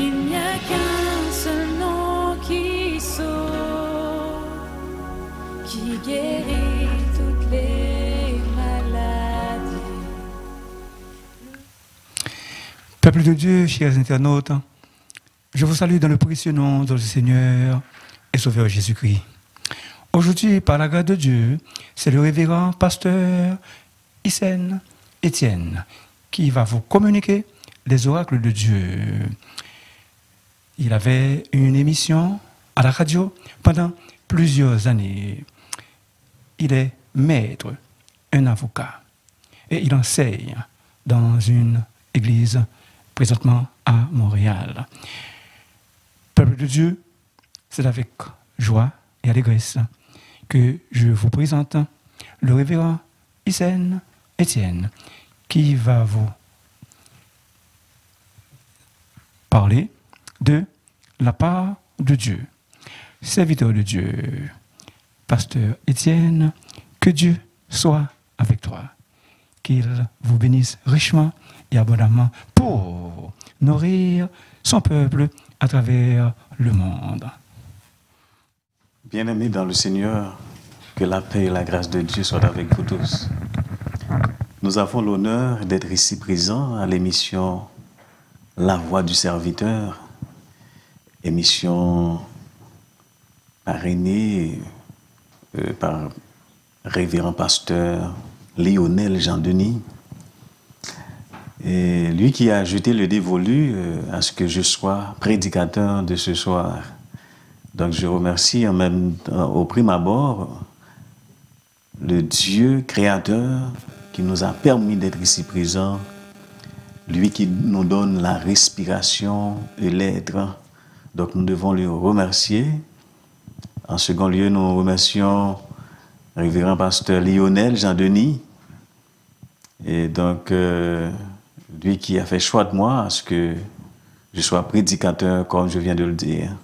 Il n'y a qu'un seul nom qui sauve, qui guérit toutes les maladies. Peuple de Dieu, chers internautes, je vous salue dans le précieux nom de notre Seigneur et Sauveur Jésus-Christ. Aujourd'hui, par la grâce de Dieu, c'est le révérend pasteur Hysen Etienne qui va vous communiquer les oracles de Dieu. Il avait une émission à la radio pendant plusieurs années. Il est maître, un avocat, et il enseigne dans une église présentement à Montréal. Peuple de Dieu, c'est avec joie et allégresse que je vous présente le révérend Hysen Etienne qui va vous parler de la part de Dieu. Serviteur de Dieu, pasteur Etienne, que Dieu soit avec toi, qu'il vous bénisse richement et abondamment pour nourrir son peuple à travers le monde. Bien-aimés dans le Seigneur, que la paix et la grâce de Dieu soient avec vous tous. Nous avons l'honneur d'être ici présents à l'émission La Voix du Serviteur, émission parrainée par révérend pasteur Lionel Jean-Denis, et lui qui a jeté le dévolu à ce que je sois prédicateur de ce soir. Donc je remercie en même temps, au prime abord, le Dieu créateur qui nous a permis d'être ici présents, lui qui nous donne la respiration et l'être. Donc nous devons le remercier. En second lieu, nous remercions révérend pasteur Lionel Jean-Denis, et donc lui qui a fait choix de moi à ce que je sois prédicateur comme je viens de le dire.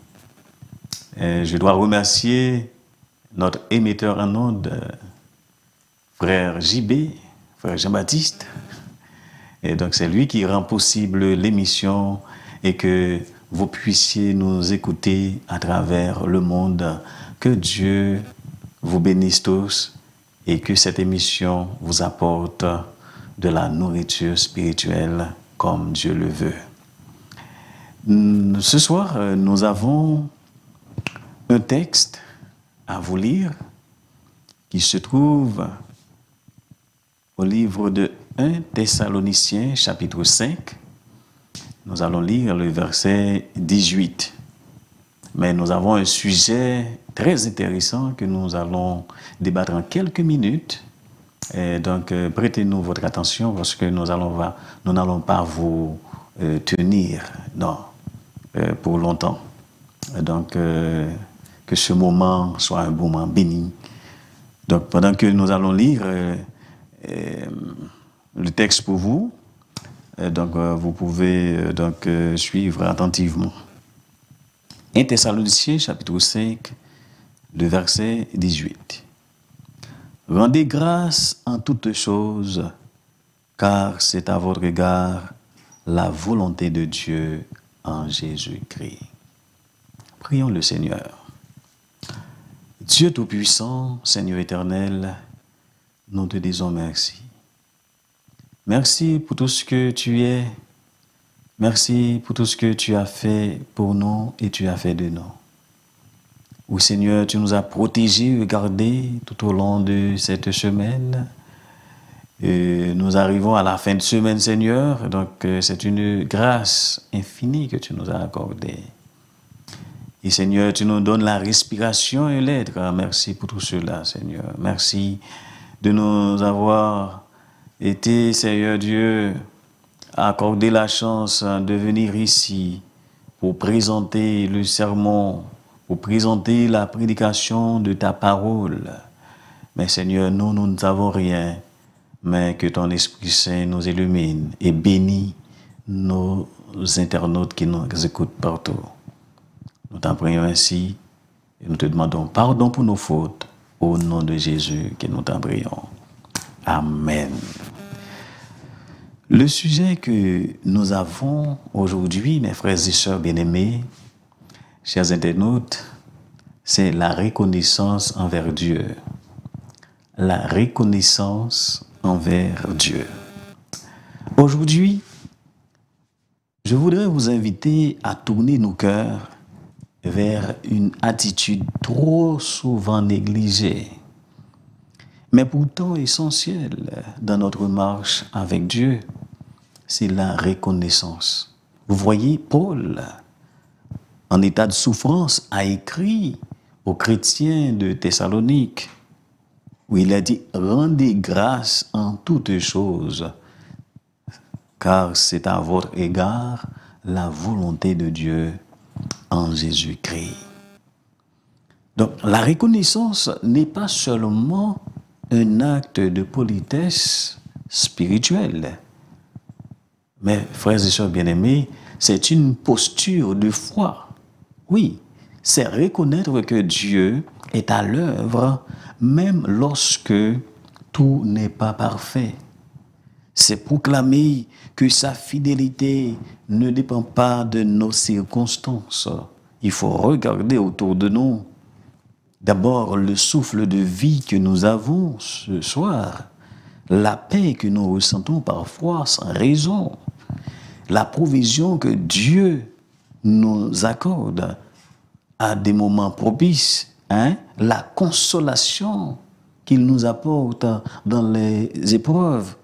Et je dois remercier notre émetteur en ondes, frère JB, frère Jean-Baptiste. Et donc c'est lui qui rend possible l'émission et que vous puissiez nous écouter à travers le monde. Que Dieu vous bénisse tous et que cette émission vous apporte de la nourriture spirituelle comme Dieu le veut. Ce soir, nous avons un texte à vous lire qui se trouve au livre de 1 Thessaloniciens, chapitre 5. Nous allons lire le verset 18. Mais nous avons un sujet très intéressant que nous allons débattre en quelques minutes. Et donc, prêtez-nous votre attention parce que nous n'allons pas vous tenir pour longtemps. Et donc, que ce moment soit un moment béni. Donc, pendant que nous allons lire le texte pour vous, donc vous pouvez suivre attentivement. 1 Thessaloniciens, chapitre 5, le verset 18. Rendez grâce en toutes choses, car c'est à votre égard la volonté de Dieu en Jésus-Christ. Prions le Seigneur. Dieu Tout-Puissant, Seigneur éternel, nous te disons merci. Merci pour tout ce que tu es. Merci pour tout ce que tu as fait pour nous et tu as fait de nous. Oui, Seigneur, tu nous as protégés et gardés tout au long de cette semaine. Et nous arrivons à la fin de semaine, Seigneur. Donc, c'est une grâce infinie que tu nous as accordée. Et Seigneur, tu nous donnes la respiration et l'être. Merci pour tout cela, Seigneur. Merci de nous avoir été, Seigneur Dieu, à accorder la chance de venir ici pour présenter le sermon, pour présenter la prédication de ta parole. Mais Seigneur, nous ne savons rien, mais que ton Esprit Saint nous illumine et bénit nos internautes qui nous écoutent partout. Nous t'en prions ainsi et nous te demandons pardon pour nos fautes au nom de Jésus que nous t'en prions. Amen. Le sujet que nous avons aujourd'hui, mes frères et sœurs bien-aimés, chers internautes, c'est la reconnaissance envers Dieu. La reconnaissance envers Dieu. Aujourd'hui, je voudrais vous inviter à tourner nos cœurs vers une attitude trop souvent négligée, mais pourtant essentielle dans notre marche avec Dieu, c'est la reconnaissance. Vous voyez, Paul, en état de souffrance, a écrit aux chrétiens de Thessalonique, où il a dit « Rendez grâce en toutes choses, car c'est à votre égard la volonté de Dieu en Jésus-Christ. » Donc, la reconnaissance n'est pas seulement un acte de politesse spirituelle, mais, frères et sœurs bien-aimés, c'est une posture de foi. Oui, c'est reconnaître que Dieu est à l'œuvre, même lorsque tout n'est pas parfait. C'est proclamer que sa fidélité ne dépend pas de nos circonstances. Il faut regarder autour de nous. D'abord, le souffle de vie que nous avons ce soir, la paix que nous ressentons parfois sans raison, la provision que Dieu nous accorde à des moments propices, la consolation qu'il nous apporte dans les épreuves,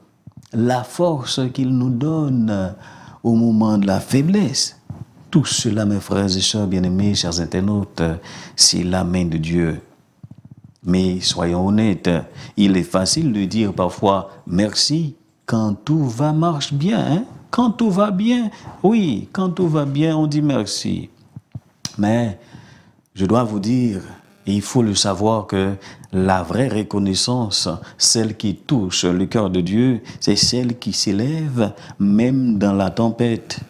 la force qu'il nous donne au moment de la faiblesse. Tout cela, mes frères et sœurs bien-aimés, chers internautes, c'est la main de Dieu. Mais soyons honnêtes, il est facile de dire parfois merci quand tout marche bien. Quand tout va bien, oui, quand tout va bien, on dit merci. Mais je dois vous dire, et il faut le savoir, que la vraie reconnaissance, celle qui touche le cœur de Dieu, c'est celle qui s'élève même dans la tempête.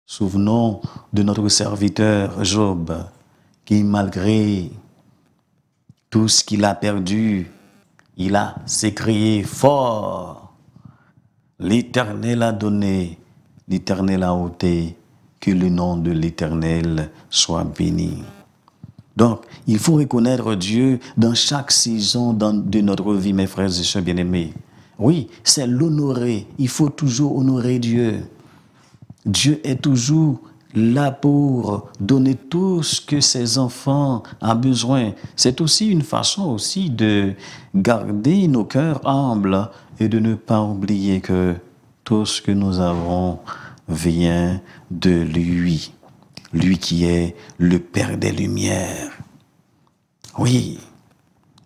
Souvenons de notre serviteur Job, qui malgré tout ce qu'il a perdu, il a s'écrié fort. L'Éternel a donné, l'Éternel a ôté, que le nom de l'Éternel soit béni. Donc, il faut reconnaître Dieu dans chaque saison de notre vie, mes frères et sœurs bien-aimés. Oui, c'est l'honorer. Il faut toujours honorer Dieu. Dieu est toujours là pour donner tout ce que ses enfants ont besoin. C'est aussi une façon aussi de garder nos cœurs humbles et de ne pas oublier que tout ce que nous avons vient de lui. Lui qui est le Père des Lumières. Oui.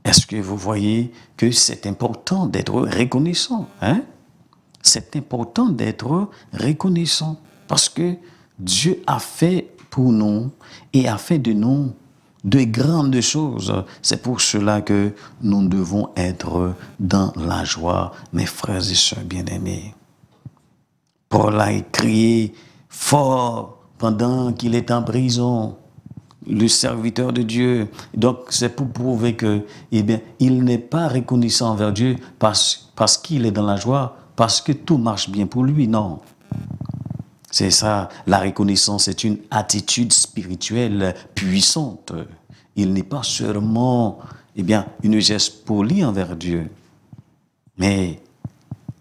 Est-ce que vous voyez que c'est important d'être reconnaissant, C'est important d'être reconnaissant parce que Dieu a fait pour nous et a fait de nous de grandes choses. C'est pour cela que nous devons être dans la joie, mes frères et sœurs bien-aimés. Paul a crié fort pendant qu'il est en prison, le serviteur de Dieu. Donc, c'est pour prouver que, il n'est pas reconnaissant envers Dieu parce qu'il est dans la joie, parce que tout marche bien pour lui, non. C'est ça, la reconnaissance est une attitude spirituelle puissante. Il n'est pas seulement, une geste polie envers Dieu, mais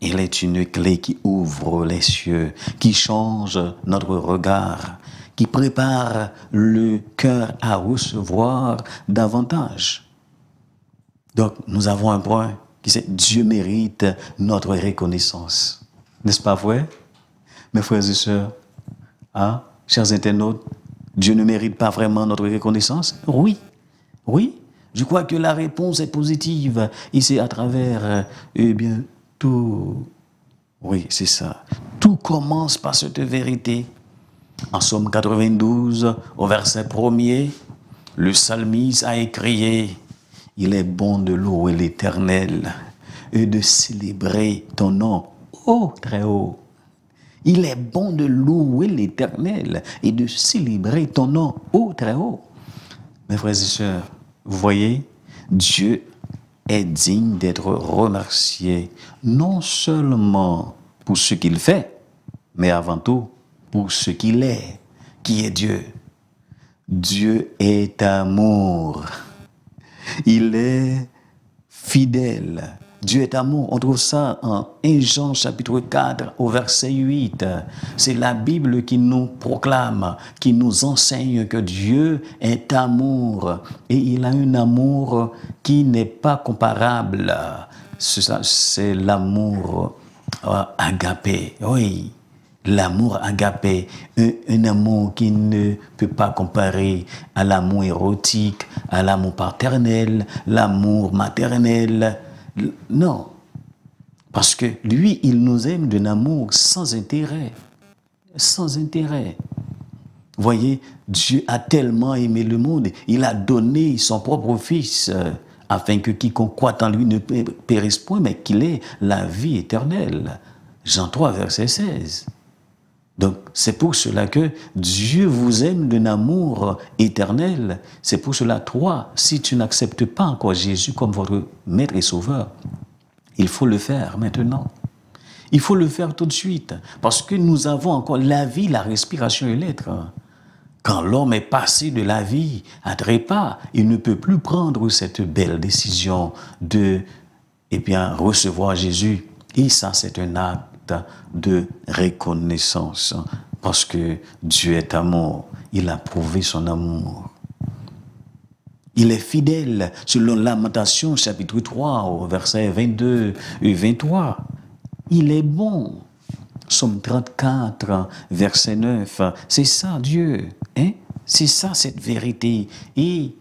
il est une clé qui ouvre les cieux, qui change notre regard, qui prépare le cœur à recevoir davantage. Donc, nous avons un point qui c'est Dieu mérite notre reconnaissance. N'est-ce pas vrai? Mes frères et sœurs, chers internautes, Dieu ne mérite pas vraiment notre reconnaissance? Oui, oui. Je crois que la réponse est positive. Et c'est à travers, tout. Oui, c'est ça. Tout commence par cette vérité. En Psaume 92, au verset 1er, le psalmiste a écrié « Il est bon de louer l'Éternel et de célébrer ton nom, ô très haut. » Il est bon de louer l'Éternel et de célébrer ton nom, ô très haut. Mes frères et sœurs, vous voyez, Dieu est digne d'être remercié, non seulement pour ce qu'il fait, mais avant tout pour ce qu'il est, qui est Dieu. Dieu est amour. Il est fidèle. Dieu est amour. On trouve ça en 1 Jean chapitre 4 au verset 8. C'est la Bible qui nous proclame, qui nous enseigne que Dieu est amour. Et il a un amour qui n'est pas comparable. C'est l'amour agapé. Oui, l'amour agapé. Un amour qui ne peut pas comparer à l'amour érotique, à l'amour paternel, l'amour maternel. Non, parce que lui, il nous aime d'un amour sans intérêt. Sans intérêt. Vous voyez, Dieu a tellement aimé le monde, il a donné son propre Fils, afin que quiconque croit en lui ne périsse point, mais qu'il ait la vie éternelle. Jean 3, verset 16. Donc, c'est pour cela que Dieu vous aime d'un amour éternel. C'est pour cela, toi, si tu n'acceptes pas encore Jésus comme votre maître et sauveur, il faut le faire maintenant. Il faut le faire tout de suite. Parce que nous avons encore la vie, la respiration et l'être. Quand l'homme est passé de la vie à trépas, il ne peut plus prendre cette belle décision de recevoir Jésus. Et ça, c'est un acte de reconnaissance, parce que Dieu est amour, il a prouvé son amour. Il est fidèle, selon Lamentation, chapitre 3, au verset 22 et 23. Il est bon. Psaume 34, verset 9. C'est ça, Dieu. Hein? C'est ça, cette vérité. Et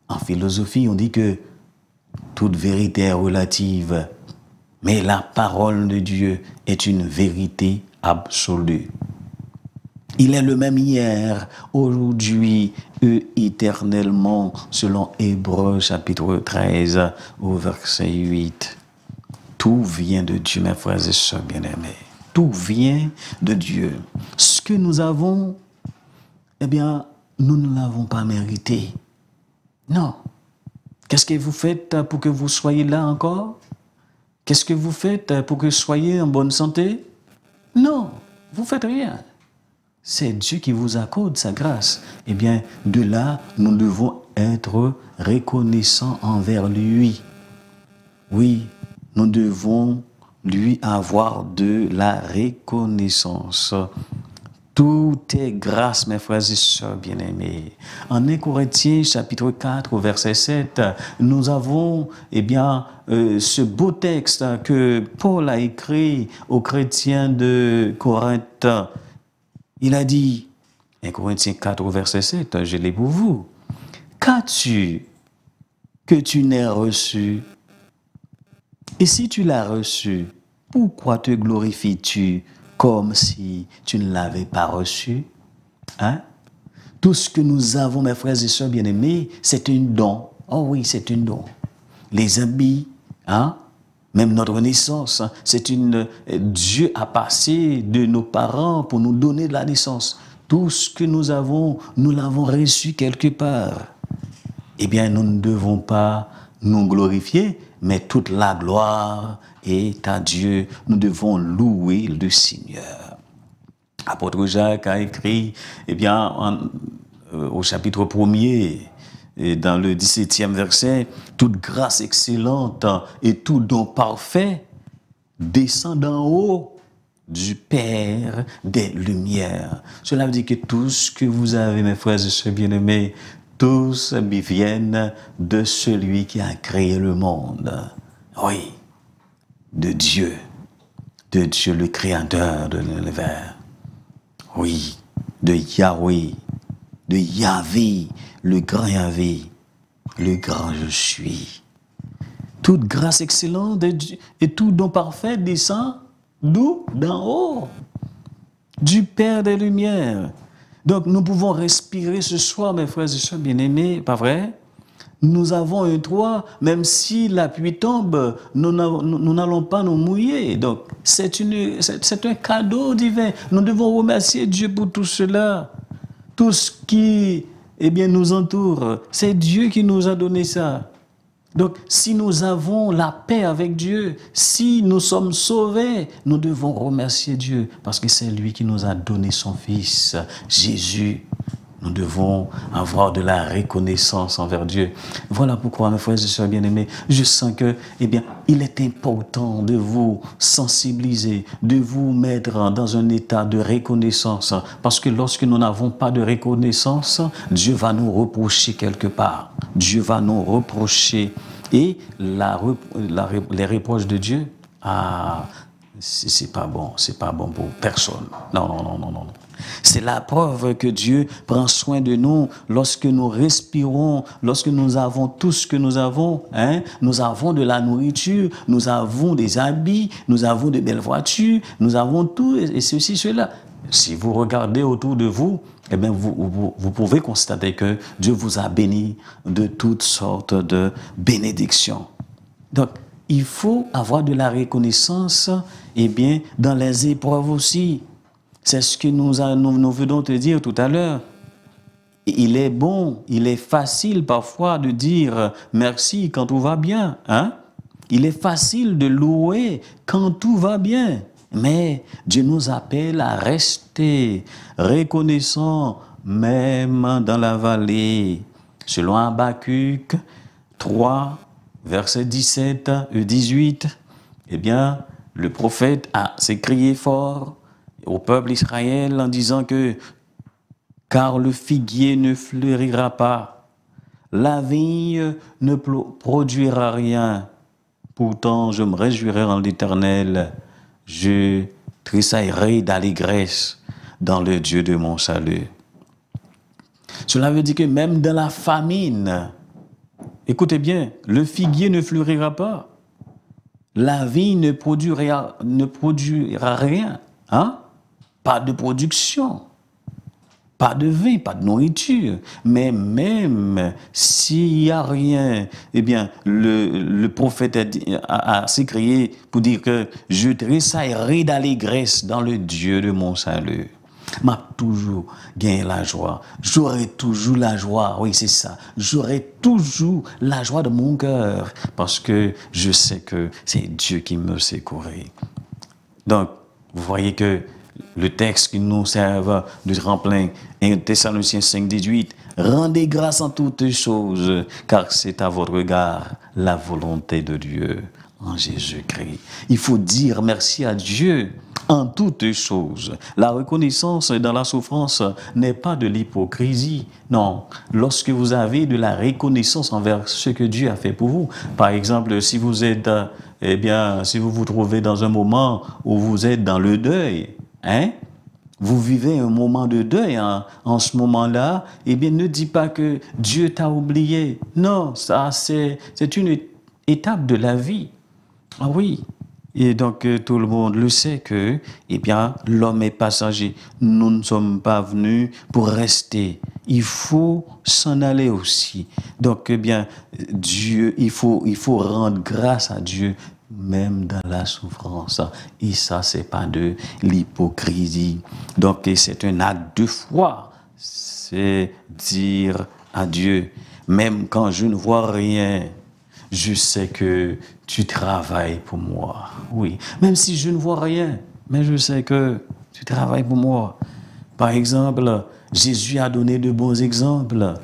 en philosophie, on dit que toute vérité est relative. Mais la parole de Dieu est une vérité absolue. Il est le même hier, aujourd'hui et éternellement, selon Hébreux chapitre 13 au verset 8. Tout vient de Dieu, mes frères et sœurs bien-aimés. Tout vient de Dieu. Ce que nous avons, nous ne l'avons pas mérité. Non. Qu'est-ce que vous faites pour que vous soyez là encore? Qu'est-ce que vous faites pour que vous soyez en bonne santé? Non, vous ne faites rien. C'est Dieu qui vous accorde sa grâce. De là, nous devons être reconnaissants envers lui. Oui, nous devons lui avoir de la reconnaissance. Tout est grâce, mes frères et sœurs bien-aimés. En 1 Corinthiens, chapitre 4, verset 7, nous avons, ce beau texte que Paul a écrit aux chrétiens de Corinthe. Il a dit, 1 Corinthiens 4, verset 7, je l'ai pour vous. Qu'as-tu que tu n'aies reçu? Et si tu l'as reçu, pourquoi te glorifies-tu comme si tu ne l'avais pas reçu? Hein? Tout ce que nous avons, mes frères et sœurs bien-aimés, c'est un don. Oh oui, c'est un don. Les habits, même notre naissance, Dieu a passé de nos parents pour nous donner de la naissance. Tout ce que nous avons, nous l'avons reçu quelque part. Nous ne devons pas nous glorifier, mais toute la gloire est à Dieu. Nous devons louer le Seigneur. Apôtre Jacques a écrit, au chapitre 1er, dans le 17e verset, toute grâce excellente et tout don parfait descend d'en haut du Père des Lumières. Cela veut dire que tout ce que vous avez, mes frères et sœurs bien-aimés, tous viennent de celui qui a créé le monde. Oui, de Dieu le Créateur de l'univers. Oui, de Yahweh, de Yahvé, le grand Yahvé, le grand je suis. Toute grâce excellente et tout don parfait descend d'où? D'en haut, du Père des Lumières. Donc nous pouvons respirer ce soir, mes frères et sœurs bien-aimés, pas vrai? Nous avons un toit, même si la pluie tombe, nous n'allons pas nous mouiller. Donc c'est un cadeau divin. Nous devons remercier Dieu pour tout cela. Tout ce qui nous entoure, c'est Dieu qui nous a donné ça. Donc, si nous avons la paix avec Dieu, si nous sommes sauvés, nous devons remercier Dieu parce que c'est lui qui nous a donné son Fils, Jésus. Nous devons avoir de la reconnaissance envers Dieu. Voilà pourquoi, mes frères et sœurs bien-aimés, je sens que, eh bien, il est important de vous sensibiliser, de vous mettre dans un état de reconnaissance. Parce que lorsque nous n'avons pas de reconnaissance, Dieu va nous reprocher quelque part. Dieu va nous reprocher. Et les reproches de Dieu, c'est pas bon pour personne. Non. C'est la preuve que Dieu prend soin de nous lorsque nous respirons, lorsque nous avons tout ce que nous avons. Nous avons de la nourriture, nous avons des habits, nous avons de belles voitures, nous avons tout et ceci, cela. Si vous regardez autour de vous, eh bien, vous pouvez constater que Dieu vous a béni de toutes sortes de bénédictions. Donc, il faut avoir de la reconnaissance, eh bien, dans les épreuves aussi. C'est ce que nous venons te dire tout à l'heure. Il est bon, il est facile parfois de dire merci quand tout va bien. Il est facile de louer quand tout va bien. Mais Dieu nous appelle à rester reconnaissants même dans la vallée. Selon Habakkuk 3, versets 17 et 18, eh bien, le prophète s'est crié fort au peuple Israël en disant que « Car le figuier ne fleurira pas, la vigne ne produira rien. Pourtant, je me réjouirai en l'Éternel, je tressaillerai d'allégresse dans le Dieu de mon salut. » Cela veut dire que même dans la famine, écoutez bien, le figuier ne fleurira pas, la vigne ne produira rien. Pas de production, pas de vin, pas de nourriture. Mais même s'il n'y a rien, eh bien, le prophète a s'écrié pour dire que je tressaillerai d'allégresse dans le Dieu de mon salut. M'a toujours gagné la joie. J'aurai toujours la joie. Oui, c'est ça. J'aurai toujours la joie de mon cœur parce que je sais que c'est Dieu qui me secourit. Donc, vous voyez que le texte qui nous sert de tremplin, 1 Thessaloniciens 5, 18, « Rendez grâce en toutes choses, car c'est à votre regard la volonté de Dieu en Jésus-Christ. » Il faut dire merci à Dieu en toutes choses. La reconnaissance dans la souffrance n'est pas de l'hypocrisie. Non, lorsque vous avez de la reconnaissance envers ce que Dieu a fait pour vous. Par exemple, si vous êtes, si vous vous trouvez dans un moment où vous êtes dans le deuil, vous vivez un moment de deuil en ce moment-là, eh bien, ne dis pas que Dieu t'a oublié. Non, ça, c'est une étape de la vie. Ah oui. Et donc, tout le monde le sait que, eh bien, l'homme est passager. Nous ne sommes pas venus pour rester. Il faut s'en aller aussi. Donc, eh bien, Dieu, il faut rendre grâce à Dieu même dans la souffrance. Et ça, c'est pas de l'hypocrisie. Donc, c'est un acte de foi. C'est dire à Dieu, même quand je ne vois rien, je sais que tu travailles pour moi. Oui, même si je ne vois rien, mais je sais que tu travailles pour moi. Par exemple, Jésus a donné de bons exemples.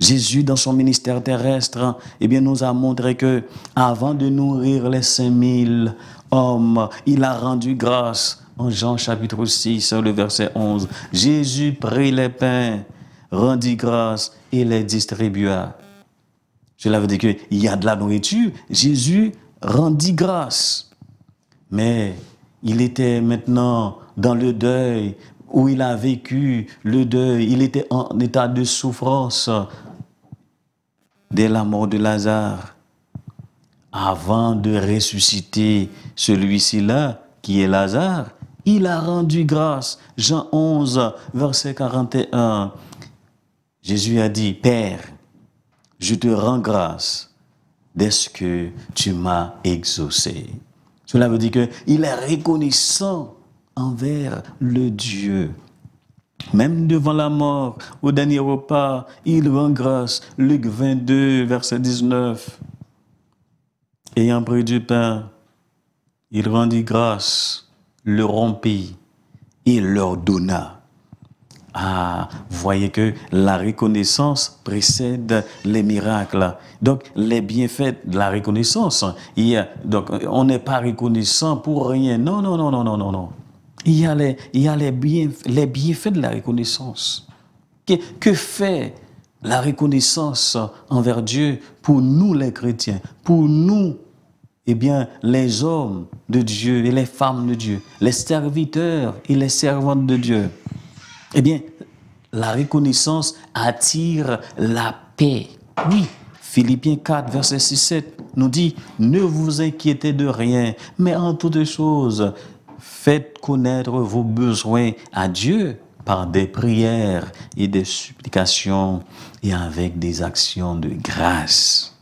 Jésus, dans son ministère terrestre, eh bien, nous a montré que avant de nourrir les 5000 hommes, il a rendu grâce. En Jean chapitre 6, le verset 11, Jésus prit les pains, rendit grâce et les distribua. Cela veut dire qu'il y a de la nourriture. Jésus rendit grâce. Mais il était maintenant dans le deuil, où il a vécu le deuil. Il était en état de souffrance dès la mort de Lazare. Avant de ressusciter celui-ci-là, qui est Lazare, il a rendu grâce. Jean 11, verset 41. Jésus a dit, Père, je te rends grâce dès que tu m'as exaucé. Cela veut dire qu'il est reconnaissant envers le Dieu. Même devant la mort, au dernier repas, il rend grâce. Luc 22, verset 19. Ayant pris du pain, il rendit grâce, le rompit et leur donna. Ah, vous voyez que la reconnaissance précède les miracles. Donc, les bienfaits de la reconnaissance, donc, on n'est pas reconnaissant pour rien. Non, non, non, non, non, non, non. Il y a les bienfaits de la reconnaissance. Que fait la reconnaissance envers Dieu pour nous les chrétiens, pour nous, eh bien, les hommes de Dieu et les femmes de Dieu, les serviteurs et les servantes de Dieu? Eh bien, la reconnaissance attire la paix. Oui, Philippiens 4, verset 6-7 nous dit, ne vous inquiétez de rien, mais en toutes choses, faites connaître vos besoins à Dieu par des prières et des supplications et avec des actions de grâce.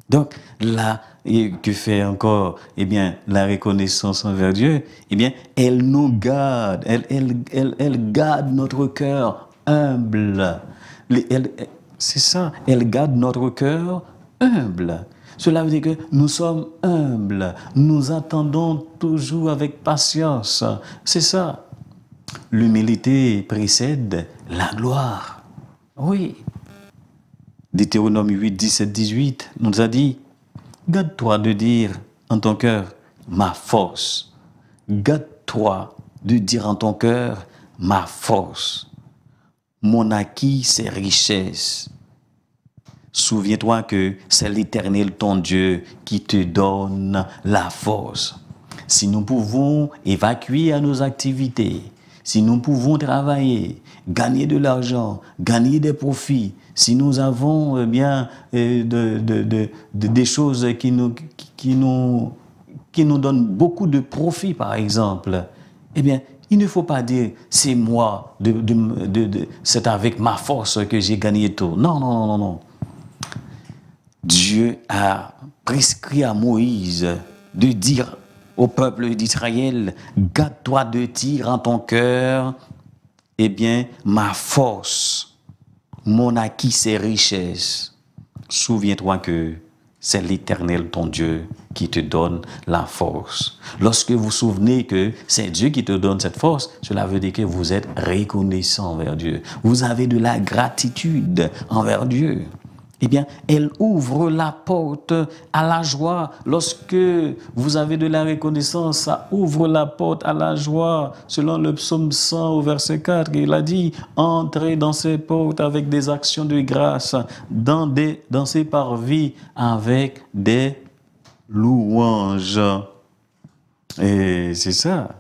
Donc, là, et que fait encore, eh bien, la reconnaissance envers Dieu? Eh bien, elle nous garde, elle garde notre cœur humble. C'est ça, elle garde notre cœur humble. Cela veut dire que nous sommes humbles, nous attendons toujours avec patience. C'est ça. L'humilité précède la gloire. Oui. Deutéronome 8, 17, 18 nous a dit, garde-toi de dire en ton cœur, ma force. Garde-toi de dire en ton cœur, ma force. Mon acquis, c'est richesse. Souviens-toi que c'est l'Éternel, ton Dieu, qui te donne la force. Si nous pouvons évacuer à nos activités, si nous pouvons travailler, gagner de l'argent, gagner des profits, si nous avons des choses qui nous donnent beaucoup de profit, par exemple, eh bien, il ne faut pas dire c'est moi, c'est avec ma force que j'ai gagné tout. Non, non, non, non, non. Dieu a prescrit à Moïse de dire au peuple d'Israël, garde-toi de dire en ton cœur, eh bien, ma force, mon acquis, c'est richesse. Souviens-toi que c'est l'Éternel, ton Dieu, qui te donne la force. Lorsque vous vous souvenez que c'est Dieu qui te donne cette force, cela veut dire que vous êtes reconnaissant envers Dieu. Vous avez de la gratitude envers Dieu. Eh bien, elle ouvre la porte à la joie. Lorsque vous avez de la reconnaissance, ça ouvre la porte à la joie. Selon le psaume 100 au verset 4, il a dit, entrez dans ces portes avec des actions de grâce, dans ces parvis avec des louanges. Et c'est ça.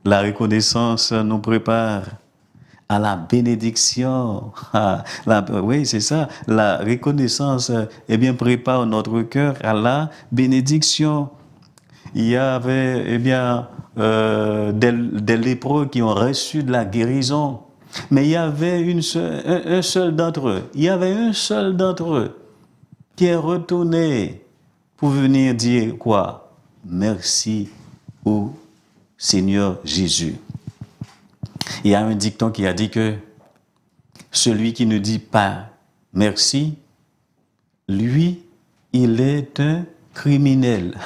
La reconnaissance nous prépare à la bénédiction. Oui, c'est ça. La reconnaissance, eh bien, prépare notre cœur à la bénédiction. Il y avait, eh bien, des lépreux qui ont reçu de la guérison. Mais il y avait un seul d'entre eux. Il y avait un seul d'entre eux qui est retourné pour venir dire quoi? Merci au Seigneur Jésus. Il y a un dicton qui a dit que celui qui ne dit pas merci, lui, il est un criminel.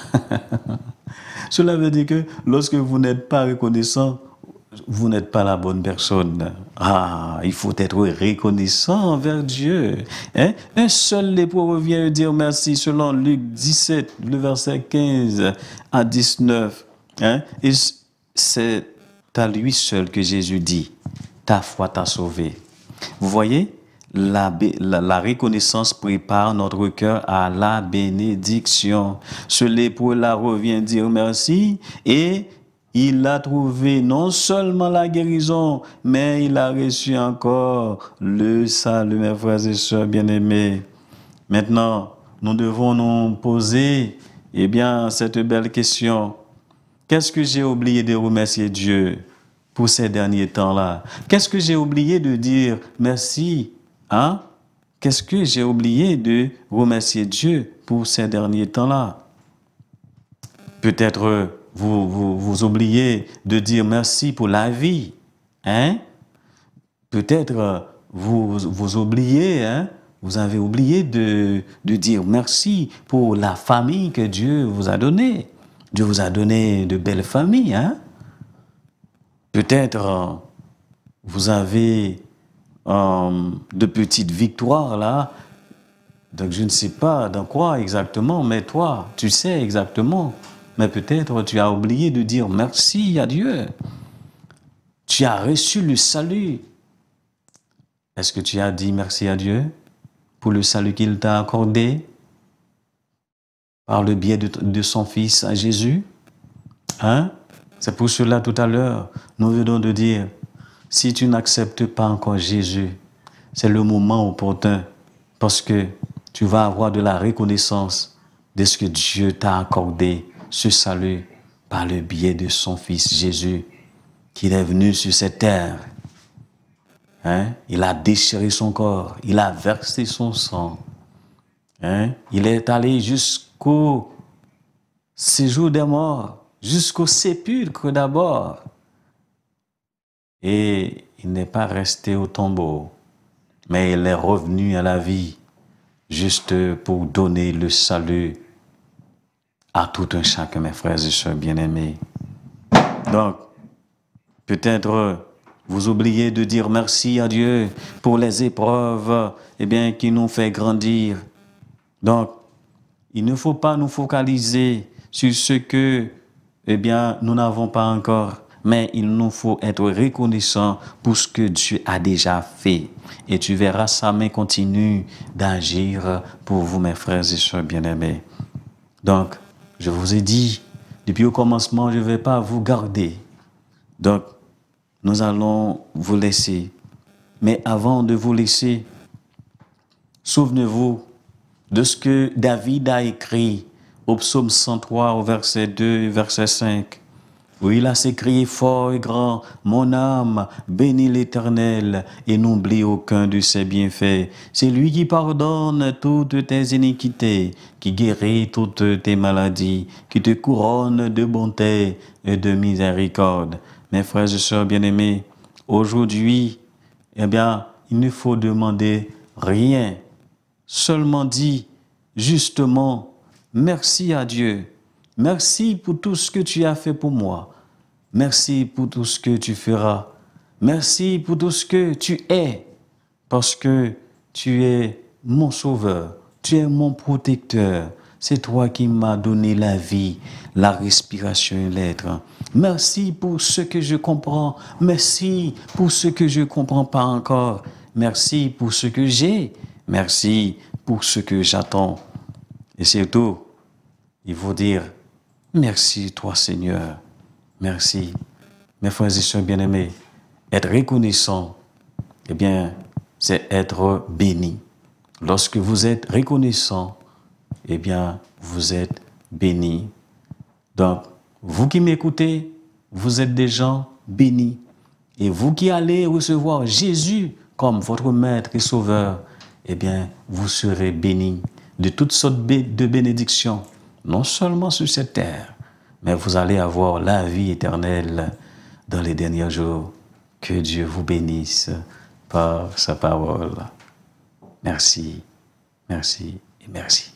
Cela veut dire que lorsque vous n'êtes pas reconnaissant, vous n'êtes pas la bonne personne. Ah, il faut être reconnaissant envers Dieu. Hein? Un seul lépreux vient dire merci selon Luc 17, le verset 15 à 19. Hein? Et c'est à lui seul que Jésus dit, ta foi t'a sauvé. Vous voyez, la reconnaissance prépare notre cœur à la bénédiction. Ce lépreux-là revient dire merci et il a trouvé non seulement la guérison, mais il a reçu encore le salut, mes frères et sœurs bien-aimés. Maintenant, nous devons nous poser, eh bien, cette belle question. Qu'est-ce que j'ai oublié de remercier Dieu pour ces derniers temps-là? Qu'est-ce que j'ai oublié de dire merci? Hein? Qu'est-ce que j'ai oublié de remercier Dieu pour ces derniers temps-là? Peut-être vous oubliez de dire merci pour la vie. Hein? Peut-être vous oubliez, hein? vous avez oublié de dire merci pour la famille que Dieu vous a donnée. Dieu vous a donné de belles familles, hein? Peut-être vous avez de petites victoires là. Donc je ne sais pas dans quoi exactement, mais toi, tu sais exactement. Mais peut-être tu as oublié de dire merci à Dieu. Tu as reçu le salut. Est-ce que tu as dit merci à Dieu pour le salut qu'il t'a accordé par le biais de son Fils à Jésus? Hein? C'est pour cela tout à l'heure, nous venons de dire, si tu n'acceptes pas encore Jésus, c'est le moment opportun parce que tu vas avoir de la reconnaissance de ce que Dieu t'a accordé, ce salut, par le biais de son Fils Jésus, qui est venu sur cette terre. Hein? Il a déchiré son corps, il a versé son sang. Hein? Il est allé jusqu'au séjour des morts, jusqu'au sépulcre d'abord. Et il n'est pas resté au tombeau, mais il est revenu à la vie, juste pour donner le salut à tout un chacun, mes frères et sœurs bien-aimés. Donc, peut-être vous oubliez de dire merci à Dieu pour les épreuves qui nous fait grandir. Donc, il ne faut pas nous focaliser sur ce que nous n'avons pas encore, mais il nous faut être reconnaissants pour ce que Dieu a déjà fait. Et tu verras sa main continue d'agir pour vous, mes frères et sœurs bien-aimés. Donc, je vous ai dit, depuis au commencement, je ne vais pas vous garder. Donc, nous allons vous laisser. Mais avant de vous laisser, souvenez-vous de ce que David a écrit au psaume 103, au verset 2 et verset 5, où il a s'écrié fort et grand, « Mon âme, bénis l'Éternel et n'oublie aucun de ses bienfaits. C'est lui qui pardonne toutes tes iniquités, qui guérit toutes tes maladies, qui te couronne de bonté et de miséricorde. » Mes frères et sœurs bien-aimés, aujourd'hui, il ne faut demander rien, seulement dire justement merci à Dieu. Merci pour tout ce que tu as fait pour moi. Merci pour tout ce que tu feras. Merci pour tout ce que tu es, parce que tu es mon sauveur, tu es mon protecteur. C'est toi qui m'as donné la vie, la respiration et l'être. Merci pour ce que je comprends. Merci pour ce que je ne comprends pas encore. Merci pour ce que j'ai. Merci pour ce que j'attends. Et surtout, il faut dire merci toi Seigneur. Merci. Mes frères et sœurs bien-aimés, être reconnaissant, c'est être béni. Lorsque vous êtes reconnaissant, vous êtes béni. Donc, vous qui m'écoutez, vous êtes des gens bénis. Et vous qui allez recevoir Jésus comme votre maître et sauveur, vous serez bénis de toutes sortes de bénédictions, non seulement sur cette terre, mais vous allez avoir la vie éternelle dans les derniers jours. Que Dieu vous bénisse par sa parole. Merci, merci et merci.